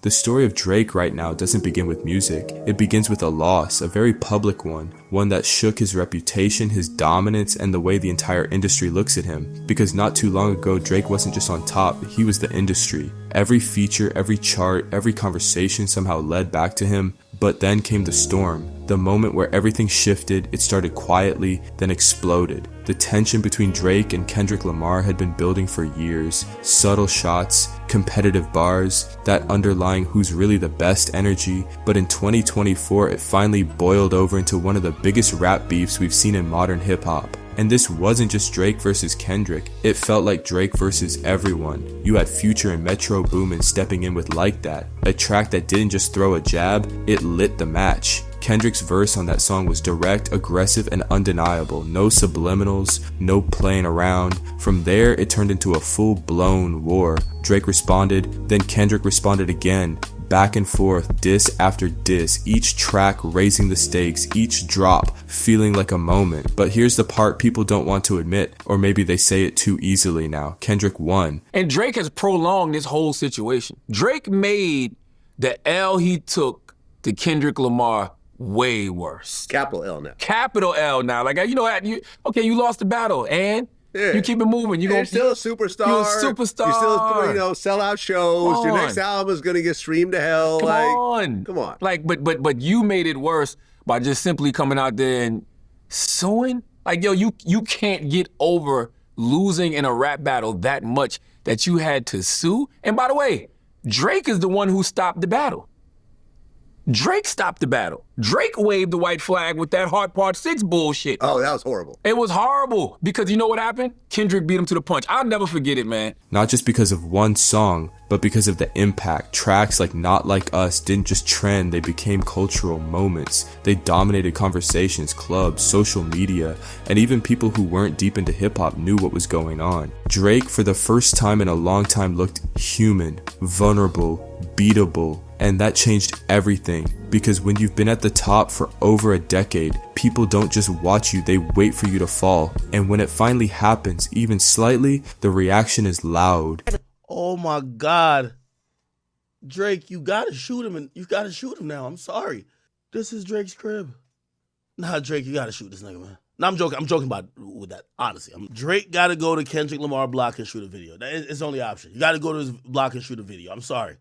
The story of Drake right now doesn't begin with music. It begins with a loss, a very public one that shook his reputation, his dominance, and the way the entire industry looks at him. Because not too long ago, Drake wasn't just on top, he was the industry. Every feature, every chart, every conversation somehow led back to him. But then came the storm, the moment where everything shifted. It started quietly, then exploded. The tension between Drake and Kendrick Lamar had been building for years. Subtle shots, competitive bars, that underlying who's really the best energy. But in 2024, it finally boiled over into one of the biggest rap beefs we've seen in modern hip-hop. And this wasn't just Drake versus Kendrick, it felt like Drake versus everyone. You had Future and Metro Boomin stepping in with Like That, a track that didn't just throw a jab, it lit the match. Kendrick's verse on that song was direct, aggressive, and undeniable. No subliminals, no playing around. From there, it turned into a full-blown war. Drake responded, then Kendrick responded again. Back and forth, diss after diss, each track raising the stakes, each drop feeling like a moment. But here's the part people don't want to admit, or maybe they say it too easily now. Kendrick won. And Drake has prolonged this whole situation. Drake made the L he took to Kendrick Lamar way worse. Capital L now. Capital L now. Like, you know, you lost the battle, and you keep it moving. You're still a superstar. You're a superstar. You still, sell out shows. Your next album is gonna get streamed to hell. Come on. Like, but you made it worse by just simply coming out there and suing. Like, yo, you can't get over losing in a rap battle that much that you had to sue. And by the way, Drake is the one who stopped the battle. Drake stopped the battle. Drake waved the white flag with that Hard Part 6 bullshit. Oh, that was horrible. It was horrible because you know what happened? Kendrick beat him to the punch. I'll never forget it, man. Not just because of one song, but because of the impact. Tracks like Not Like Us didn't just trend, they became cultural moments. They dominated conversations, clubs, social media, and even people who weren't deep into hip-hop knew what was going on. Drake, for the first time in a long time, looked human, vulnerable, beatable, and that changed everything, because when you've been at the top for over a decade, people don't just watch you, they wait for you to fall. And when it finally happens, even slightly, the reaction is loud. Oh my God. Drake, you gotta shoot him, and you gotta shoot him now. I'm sorry. This is Drake's crib. Nah, Drake, you gotta shoot this nigga, man. No, I'm joking. I'm joking about with that. Honestly, Drake gotta go to Kendrick Lamar block and shoot a video. It's the only option. You gotta go to his block and shoot a video. I'm sorry.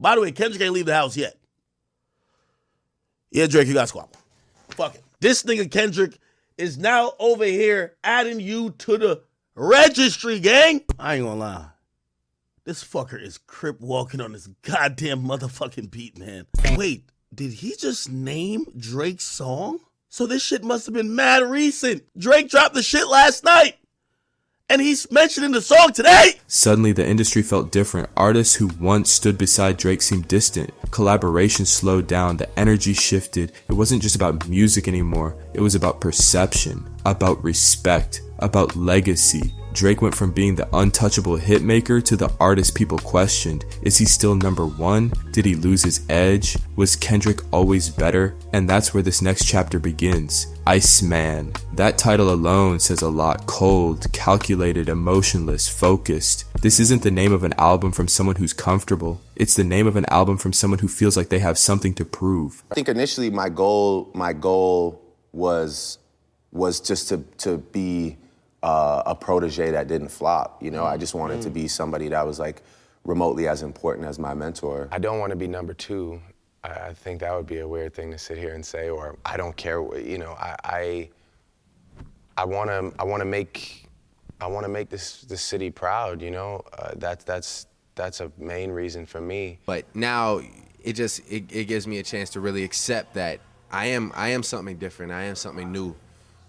By the way, Kendrick ain't leave the house yet. Yeah, Drake, you got squabble. Fuck it. This nigga Kendrick is now over here adding you to the registry, gang. I ain't gonna lie. This fucker is crip walking on this goddamn motherfucking beat, man. Wait, did he just name Drake's song? So this shit must have been mad recent. Drake dropped the shit last night. And he's mentioning the song today. Suddenly, the industry felt different. Artists who once stood beside Drake seemed distant. Collaboration slowed down. The energy shifted. It wasn't just about music anymore. It was about perception, about respect, about legacy. Drake went from being the untouchable hitmaker to the artist people questioned. Is he still number one? Did he lose his edge? Was Kendrick always better? And that's where this next chapter begins. Iceman. That title alone says a lot. Cold, calculated, emotionless, focused. This isn't the name of an album from someone who's comfortable. It's the name of an album from someone who feels like they have something to prove. I think initially my goal was just to be a protege that didn't flop. You know, I just wanted to be somebody that was like remotely as important as my mentor. I don't want to be number two. I think that would be a weird thing to sit here and say, or I don't care. You know, I want to make this city proud. You know, that's a main reason for me. But now it gives me a chance to really accept that I am something different. I am something new,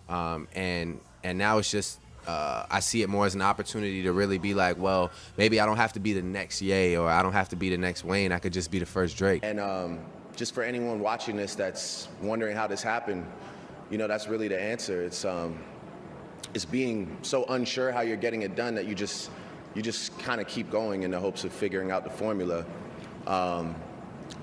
and now it's just. I see it more as an opportunity to really be like, well, maybe I don't have to be the next Ye, or I don't have to be the next Wayne. I could just be the first Drake. And just for anyone watching this that's wondering how this happened, you know, that's really the answer. It's being so unsure how you're getting it done that you just kind of keep going in the hopes of figuring out the formula.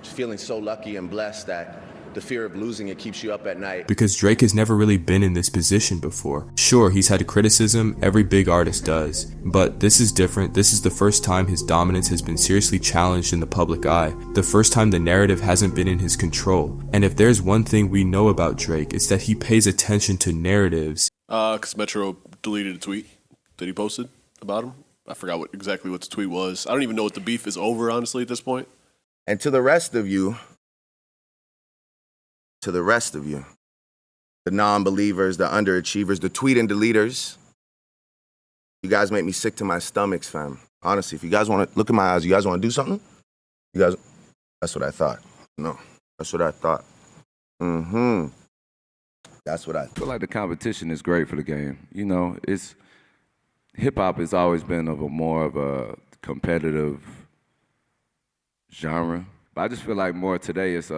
Just feeling so lucky and blessed that the fear of losing it keeps you up at night. Because Drake has never really been in this position before. Sure, he's had criticism, every big artist does, but this is different. This is the first time his dominance has been seriously challenged in the public eye, the first time the narrative hasn't been in his control. And if there's one thing we know about Drake, it's that he pays attention to narratives. Because Metro deleted a tweet that he posted about him. I forgot exactly what the tweet was. I don't even know what the beef is over, honestly, at this point. And to the rest of you, the non-believers, the underachievers, the tweet and deleters, you guys make me sick to my stomachs, fam. Honestly, if you guys want to look in my eyes, you guys want to do something? You guys, that's what I thought. No, that's what I thought. That's what I feel like the competition is great for the game. You know, hip-hop has always been more of a competitive genre. But I just feel like more today it's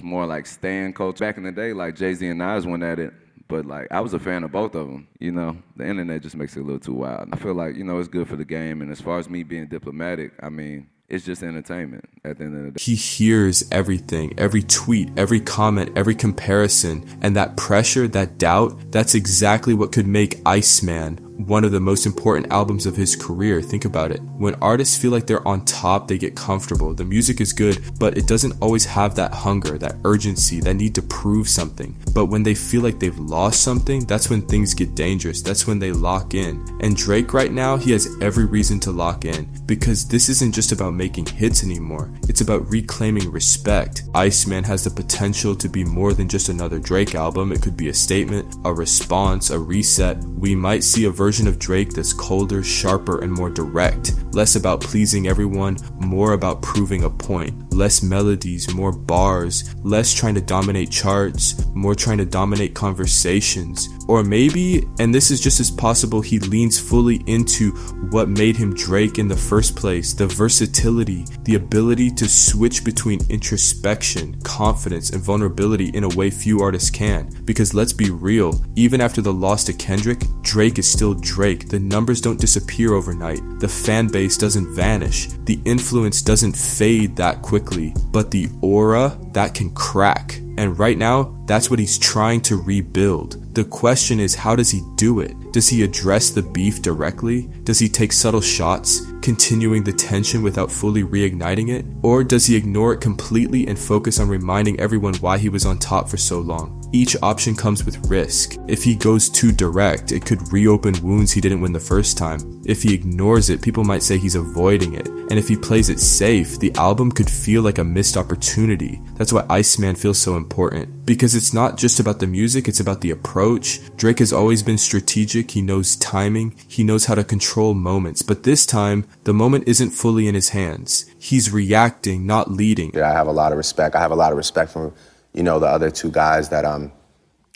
more like stan culture. Back in the day, like Jay-Z and Nas went at it, but like I was a fan of both of them, you know. The internet just makes it a little too wild. I feel like, you know, it's good for the game, and as far as me being diplomatic, I mean, it's just entertainment at the end of the day. He hears everything, every tweet, every comment, every comparison, and that pressure, that doubt, that's exactly what could make Iceman one of the most important albums of his career. Think about it. When artists feel like they're on top, they get comfortable. The music is good, but it doesn't always have that hunger, that urgency, that need to prove something. But when they feel like they've lost something, that's when things get dangerous. That's when they lock in. And Drake right now, he has every reason to lock in, because this isn't just about making hits anymore. It's about reclaiming respect. Iceman has the potential to be more than just another Drake album. It could be a statement, a response, a reset. We might see a version of Drake that's colder, sharper, and more direct. Less about pleasing everyone, more about proving a point. Less melodies, more bars. Less trying to dominate charts, more trying to dominate conversations. Or maybe, and this is just as possible, he leans fully into what made him Drake in the first place, the versatility, the ability to switch between introspection, confidence, and vulnerability in a way few artists can. Because let's be real, even after the loss to Kendrick, Drake is still Drake. The numbers don't disappear overnight. The fan base doesn't vanish. The influence doesn't fade that quickly. But the aura, that can crack. And right now, that's what he's trying to rebuild. The question is, how does he do it? Does he address the beef directly? Does he take subtle shots, continuing the tension without fully reigniting it? Or does he ignore it completely and focus on reminding everyone why he was on top for so long? Each option comes with risk. If he goes too direct, it could reopen wounds he didn't win the first time. If he ignores it, people might say he's avoiding it. And if he plays it safe, the album could feel like a missed opportunity. That's why Iceman feels so important. Because it's not just about the music, it's about the approach. Drake has always been strategic. He knows timing. He knows how to control moments. But this time, the moment isn't fully in his hands. He's reacting, not leading. Yeah, I have a lot of respect. I have a lot of respect for, you know, the other two guys that I'm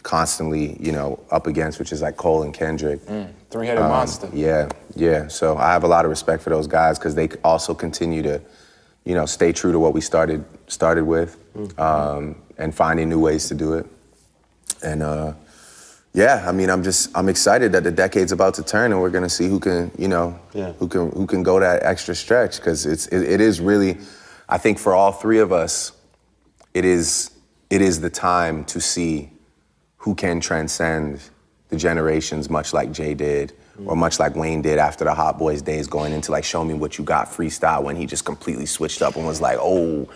constantly, you know, up against, which is like Cole and Kendrick. Three-headed monster. Yeah. So I have a lot of respect for those guys because they also continue to, you know, stay true to what we started with, and finding new ways to do it. And yeah, I mean, I'm excited that the decade's about to turn and we're gonna see who can, you know, who can go that extra stretch, because it is really, I think for all three of us, it is the time to see who can transcend the generations, much like Jay did, or much like Wayne did after the Hot Boys days, going into like Show Me What You Got freestyle, when he just completely switched up and was like, oh,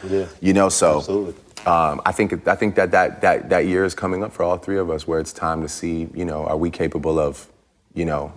you know. So absolutely. I think that year is coming up for all three of us, where it's time to see, you know, are we capable of, you know,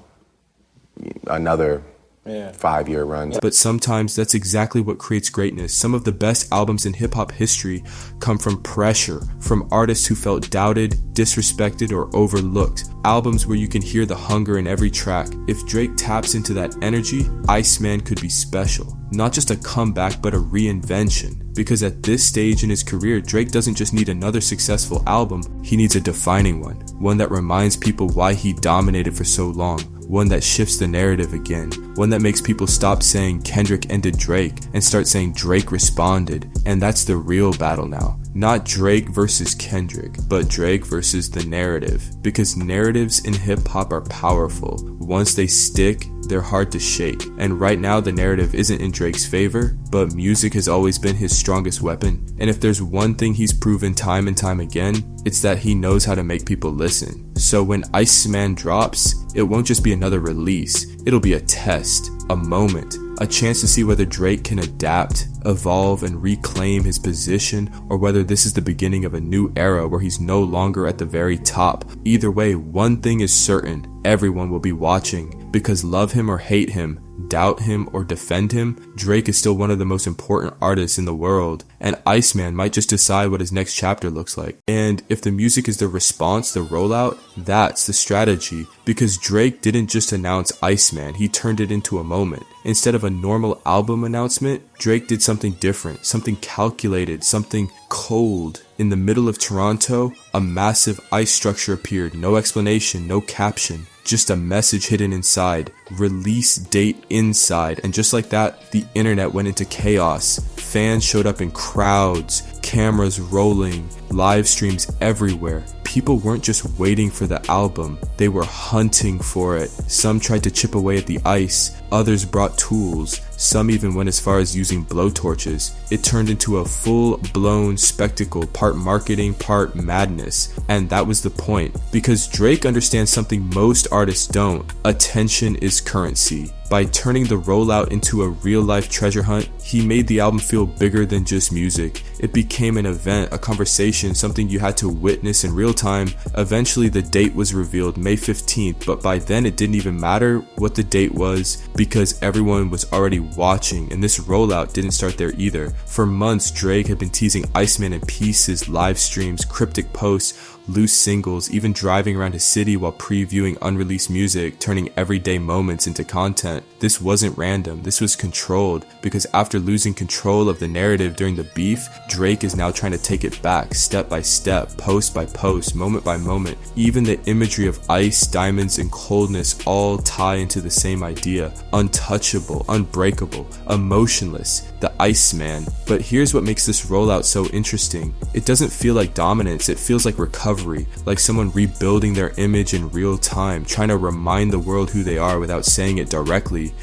another 5-year run. But sometimes that's exactly what creates greatness. Some of the best albums in hip-hop history come from pressure, from artists who felt doubted, disrespected, or overlooked. Albums where you can hear the hunger in every track. If Drake taps into that energy, Iceman could be special. Not just a comeback, but a reinvention. Because at this stage in his career, Drake doesn't just need another successful album, he needs a defining one. One that reminds people why he dominated for so long. One that shifts the narrative again. One that makes people stop saying Kendrick ended Drake and start saying Drake responded. And that's the real battle now. Not Drake versus Kendrick, but Drake versus the narrative. Because narratives in hip-hop are powerful. Once they stick, they're hard to shake. And right now the narrative isn't in Drake's favor, but music has always been his strongest weapon. And if there's one thing he's proven time and time again, it's that he knows how to make people listen. So when Iceman drops, it won't just be another release. It'll be a test, a moment, a chance to see whether Drake can adapt, evolve, and reclaim his position, or whether this is the beginning of a new era where he's no longer at the very top. Either way, one thing is certain: everyone will be watching, because love him or hate him, doubt him or defend him, Drake is still one of the most important artists in the world, and Iceman might just decide what his next chapter looks like. And if the music is the response, the rollout, that's the strategy, because Drake didn't just announce Iceman, he turned it into a moment. Instead of a normal album announcement, Drake did something different, something calculated, something cold. In the middle of Toronto, a massive ice structure appeared, no explanation, no caption, just a message hidden inside, release date inside, and just like that, the internet went into chaos. Fans showed up in crowds, cameras rolling, live streams everywhere. People weren't just waiting for the album, they were hunting for it. Some tried to chip away at the ice, others brought tools, some even went as far as using blowtorches. It turned into a full-blown spectacle, part marketing, part madness. And that was the point, because Drake understands something most artists don't: attention is currency. By turning the rollout into a real-life treasure hunt, he made the album feel bigger than just music. It became an event, a conversation, something you had to witness in real time. Eventually the date was revealed, May 15th, but by then it didn't even matter what the date was, because everyone was already watching, and this rollout didn't start there either. For months, Drake had been teasing Iceman in pieces, live streams, cryptic posts, loose singles, even driving around his city while previewing unreleased music, turning everyday moments into content. This wasn't random, this was controlled, because after losing control of the narrative during the beef, Drake is now trying to take it back, step by step, post by post, moment by moment. Even the imagery of ice, diamonds, and coldness all tie into the same idea: untouchable, unbreakable, emotionless, the Iceman. But here's what makes this rollout so interesting. It doesn't feel like dominance, it feels like recovery, like someone rebuilding their image in real time, trying to remind the world who they are without saying it directly.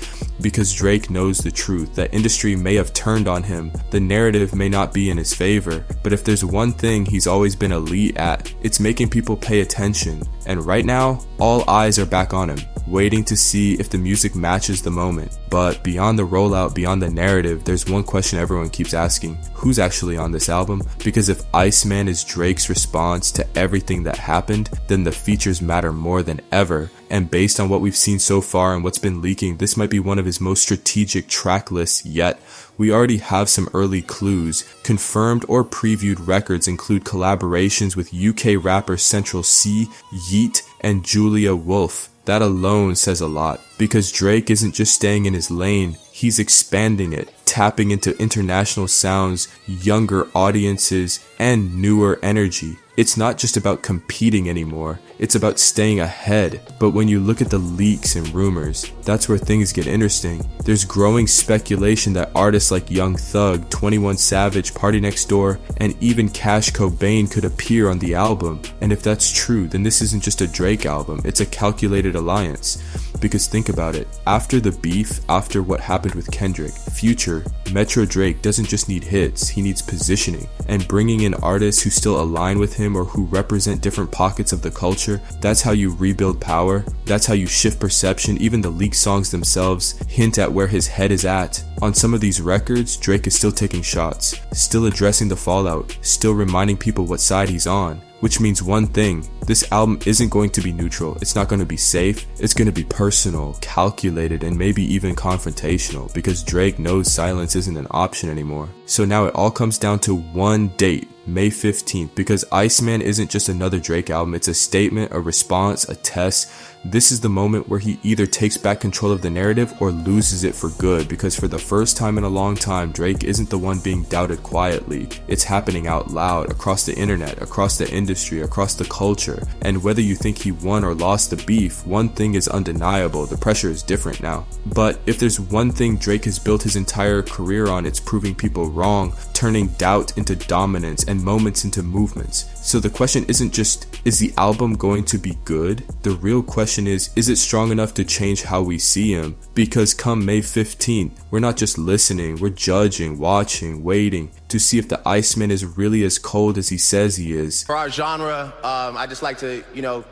Because Drake knows the truth, that industry may have turned on him, the narrative may not be in his favor, but if there's one thing he's always been elite at, it's making people pay attention. And right now, all eyes are back on him, waiting to see if the music matches the moment. But beyond the rollout, beyond the narrative, there's one question everyone keeps asking: who's actually on this album? Because if Iceman is Drake's response to everything that happened, then the features matter more than ever. And based on what we've seen so far and what's been leaking, this might be one of his most strategic track lists yet. We already have some early clues. Confirmed or previewed records include collaborations with UK rappers Central C, Yeet, and Julia Wolf. That alone says a lot, because Drake isn't just staying in his lane, he's expanding it, tapping into international sounds, younger audiences, and newer energy. It's not just about competing anymore, it's about staying ahead. But when you look at the leaks and rumors, that's where things get interesting. There's growing speculation that artists like Young Thug, 21 Savage, Party Next Door, and even Cash Cobain could appear on the album. And if that's true, then this isn't just a Drake album, it's a calculated alliance. Because think about it, after the beef, after what happened with Kendrick, Future, Metro Drake doesn't just need hits, he needs positioning. And bringing in artists who still align with him or who represent different pockets of the culture, that's how you rebuild power, that's how you shift perception. Even the leaked songs themselves hint at where his head is at. On some of these records, Drake is still taking shots, still addressing the fallout, still reminding people what side he's on. Which means one thing: this album isn't going to be neutral, it's not going to be safe, it's going to be personal, calculated, and maybe even confrontational, because Drake knows silence isn't an option anymore. So now it all comes down to one date: May 15th, because Iceman isn't just another Drake album, it's a statement, a response, a test. this is the moment where he either takes back control of the narrative or loses it for good, because for the first time in a long time, Drake isn't the one being doubted quietly. It's happening out loud, across the internet, across the industry, across the culture. And whether you think he won or lost the beef, one thing is undeniable: the pressure is different now. But if there's one thing Drake has built his entire career on, it's proving people wrong, turning doubt into dominance and moments into movements. So the question isn't just, is the album going to be good? The real question is it strong enough to change how we see him? Because come May 15th, we're not just listening, we're judging, watching, waiting to see if the Iceman is really as cold as he says he is. For our genre, I just like to,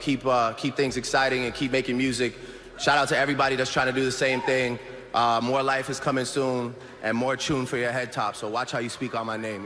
keep things exciting and keep making music. Shout out to everybody that's trying to do the same thing. More life is coming soon and more tune for your head top. So watch how you speak on my name,